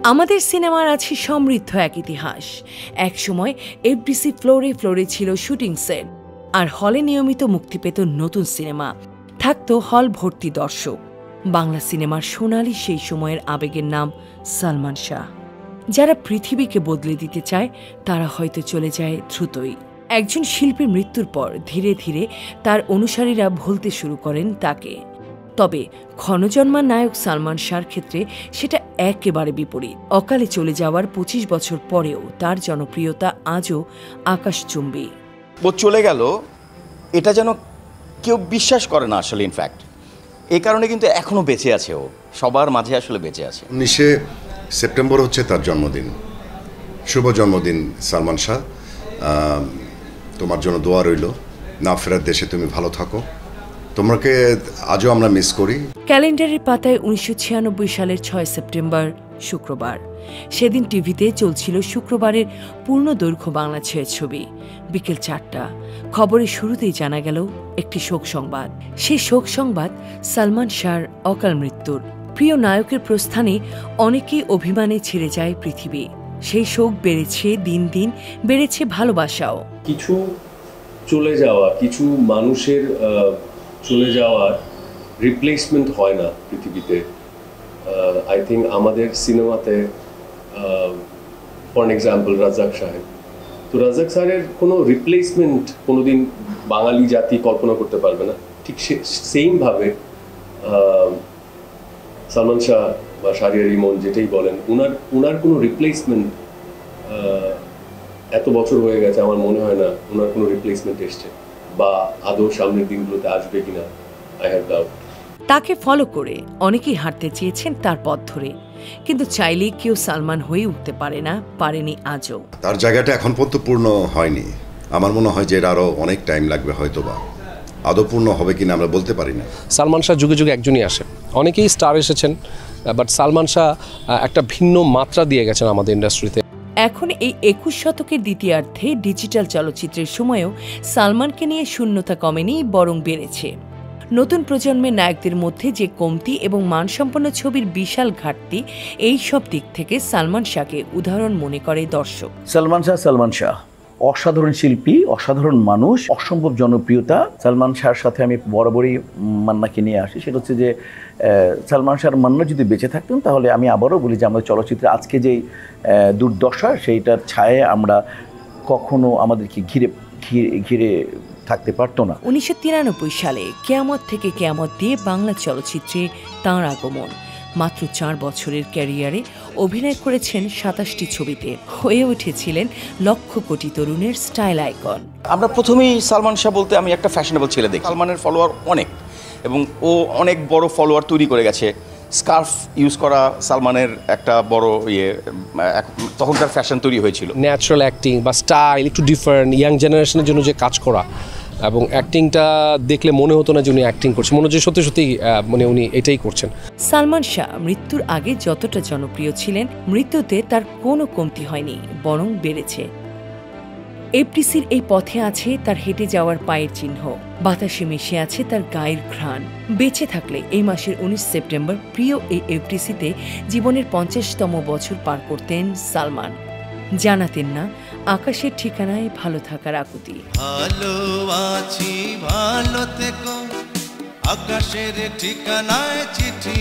আমাদের সিনেমার আছে সমৃদ্ধ এক ইতিহাস। একসময় এফডিসি ফ্লোরে ফ্লোরে ছিল শুটিং সেট, আর হলে নিয়মিত মুক্তি পেত নতুন সিনেমা, থাকতো হল ভর্তি দর্শক। বাংলা সিনেমার সোনালি সেই সময়ের আবেগের নাম সালমান শাহ। যারা পৃথিবীকে বদলে দিতে চায় তারা হয়তো চলে যায় দ্রুতই। একজন শিল্পীর মৃত্যুর পর ধীরে ধীরে তার অনুসারীরা ভুলতে শুরু করেন তাকে। তবে ক্ষণজন্মা নায়ক সালমান শাহর ক্ষেত্রে সেটা একেবারে বিপরীত। অকালে চলে যাওয়ার ২৫ বছর পরেও তার জনপ্রিয়তা আজও আকাশচুম্বী। ও চলে গেল এটা যেন কেউ বিশ্বাস করে না আসলে। ইনফ্যাক্ট এই কারণে কিন্তু এখনো বেঁচে আছে, ও সবার মাঝে আসলে বেঁচে আছে। 19শে সেপ্টেম্বর হচ্ছে তার জন্মদিন। শুভ জন্মদিন সালমান শাহ। তোমার জন্য দোয়া রইল, না ফেরার দেশে তুমি ভালো থাকো। তোমাকে আজও আমরা মিস করি। ক্যালেন্ডারের পাতায় 1996 সালের 6 সেপ্টেম্বর শুক্রবার। সেদিন টিভিতে চলছিল শুক্রবারের পূর্ণ দৈর্ঘ্য বাংলা ছবি। বিকেল 4টা। খবরের শুরুতেই জানা গেল একটি শোক সংবাদ। সেই শোক সংবাদ সালমান শাহর অকাল মৃত্যুর। প্রিয় নায়কের প্রস্থানে অনেকেই অভিমানে ছেড়ে যায় পৃথিবী। সেই শোক বেড়েছে, দিন দিন বেড়েছে ভালোবাসাও। কিছু চলে যাওয়া, কিছু মানুষের চলে যাওয়ার রিপ্লেসমেন্ট হয় না পৃথিবীতে। আই থিঙ্ক আমাদের সিনেমাতে ফর এক্সাম্পল রাজ্জাক সাহেব, তো রাজ্জাক সাহেবের কোনো রিপ্লেসমেন্ট কোনোদিন বাঙালি জাতি কল্পনা করতে পারবে না। ঠিক সেমভাবে সালমান শাহ বা শাহরিয়ার ইমন যেটাই বলেন, উনার কোনো রিপ্লেসমেন্ট এত বছর হয়ে গেছে, আমার মনে হয় না ওনার কোনো রিপ্লেসমেন্ট এসছে বা আদৌ সামনের দিনগুলোতে আসবে কিনা। I have doubt. তাকে ফলো করে অনেকেই হাঁটতে চেয়েছেন তার পথ ধরে, কিন্তু চাইলেই কেউ সালমান হয়ে উঠতে পারে না, পারেনি আজও। তার জায়গাটা এখন পর্যন্ত পূর্ণ হয়নি। আমার মনে হয় যে এর আরও অনেক টাইম লাগবে, হয়তো বা আদৌ পূর্ণ হবে কিনা আমরা বলতে পারি না। সালমান শাহ যুগে যুগে একজনই আসে, অনেকেই স্টার এসেছেন, বাট সালমান শাহ একটা ভিন্ন মাত্রা দিয়ে গেছেন আমাদের ইন্ডাস্ট্রিতে। এখন এই 21 শতকের দ্বিতীয়ার্ধে ডিজিটাল চলচ্চিত্রের সময়েও সালমানকে নিয়ে শূন্যতা কমেনি, বরং বেড়েছে। নতুন প্রজন্মের নায়কদের মধ্যে যে কমতি এবং মানসম্পন্ন ছবির বিশাল ঘাটতি, এই সব দিক থেকে সালমান শাহকে উদাহরণ মনে করে দর্শক। সালমান শাহ অসাধারণ শিল্পী, অসাধারণ মানুষ, অসম্ভব জনপ্রিয়তা। সালমান শাহর সাথে আমি বরাবরই মান্নাকে নিয়ে আসি, সেটা হচ্ছে যে সালমান শাহর মান্না যদি বেঁচে থাকতেন তাহলে আমি আবারও বলি যে আমাদের চলচ্চিত্রে আজকে যেই দুর্দশা, সেইটার ছায়ে আমরা কখনো আমাদেরকে ঘিরে থাকতে পারতো না। 1993 সালে কেয়ামত থেকে কেয়ামত দিয়ে বাংলা চলচ্চিত্রে তাঁর আগমন। মাত্র 4 বছরের ক্যারিয়ারে অভিনয় করেছেন 27টি ছবিতে, হয়ে উঠেছিলেন লক্ষ কোটি তরুণের স্টাইল আইকন। আমরা প্রথমেই সালমান শাহ বলতে আমি একটা ফ্যাশনেবল ছেলে দেখি। সালমানের ফলোয়ার অনেক, এবং ও অনেক বড় ফলোয়ার তৈরি করে গেছে। স্কার্ফ ইউজ করা সালমানের একটা বড় তখনকার ফ্যাশন তৈরি হয়েছিল। ন্যাচারাল অ্যাক্টিং বা স্টাইল একটু ডিফারেন্ট, ইয়াং জেনারেশনের জন্য যে কাজ করা, এবং অ্যাক্টিংটা দেখলে মনে হতো না যে উনি অ্যাক্টিং করছেন, মনে হচ্ছে সত্যি সত্যি মানে উনি এটাই করছেন। সালমান শাহ মৃত্যুর আগে যতটা জনপ্রিয় ছিলেন, মৃত্যুতে তার কোনো কমতি হয়নি, বরং বেড়েছে। এফডিসির এই পথে আছে তার হেঁটে যাওয়ার পায়ের চিহ্ন, বাতাসে মিশে আছে তার গায়ের ঘ্রাণ। বেঁচে থাকলে এই মাসের 19 সেপ্টেম্বর প্রিয় এই এফডিসিতে জীবনের 50তম বছর পার করতেন সালমান। জানাতেন না আকাশের ঠিকানায় ভালো থাকার আকুতি। ভালো আছি, ভালো থেকো, আকাশের ঠিকানায় চিঠি